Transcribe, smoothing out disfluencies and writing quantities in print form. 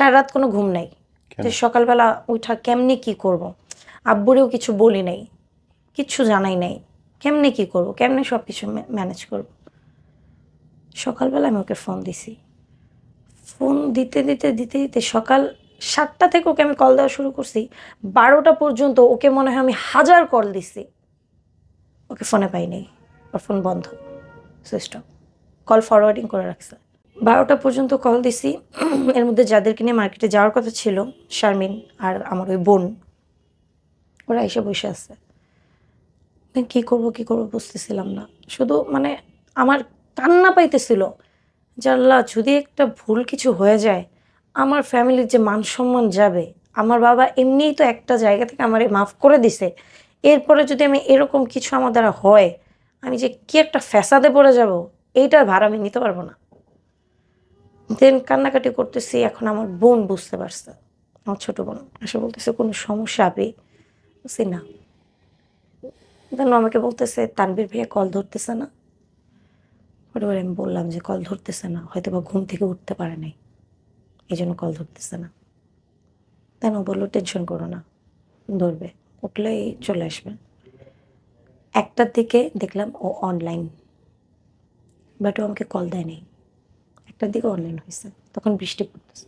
সারা রাত কোনো ঘুম নাই, যে সকালবেলা উঠা কেমনে কি করব। আব্বুরেও কিছু বলি নাই, কিচ্ছু জানাই নাই, কেমনে কি করব, কেমনে সব কিছু ম্যানেজ করব। সকালবেলা আমি ওকে ফোন দিছি, ফোন দিতে দিতে দিতে দিতে সকাল 7টা থেকে ওকে আমি কল দেওয়া শুরু করছি, 12টা পর্যন্ত ওকে মনে হয় আমি 1000 কল দিছি, ওকে ফোনে পাই নাই। ওর ফোন বন্ধ, সিস্টেম কল ফরওয়ার্ডিং করে রাখছে। 12টা পর্যন্ত কল দিছি। এর মধ্যে যাদেরকে নিয়ে মার্কেটে যাওয়ার কথা ছিল, শারমিন আর আমার ওই বোন, ওরা এসে বসে আছে। কী করবো কী করবো বুঝতেছিলাম না, শুধু মানে আমার কান্না পাইতেছিল যে আল্লাহ, যদি একটা ভুল কিছু হয়ে যায়, আমার ফ্যামিলির যে মান সম্মান যাবে। আমার বাবা এমনিই তো একটা জায়গা থেকে আমারে মাফ করে দিছে, এরপরে যদি আমি এরকম কিছু আমার দ্বারা হয়, আমি যে কি একটা ফ্যাসাদে পড়ে যাব, এইটার ভার আমি নিতে পারবো না। দেন কান্নাকাটি করতেছি। এখন আমার বোন বুঝতে পারছে, আমার ছোট বোন এসে বলতেছে কোনো সমস্যা হবে, বলছি না। দেন ও আমাকে বলতেছে তানবীর ভাইয়া কল ধরতেছে না। ওর আমি বললাম যে কল ধরতেছে না, হয়তো বা ঘুম থেকে উঠতে পারে নাই, এই জন্য কল ধরতেছে না। দেন ও বললো টেনশন করো না, ধরবে, উঠলেই চলে আসবে। 1টার দিকে দেখলাম ও অনলাইন, বাট ও আমাকে কল দেয়নি। 1টার দিকে অনলাইন হয়েছে, তখন বৃষ্টি পড়তেছে।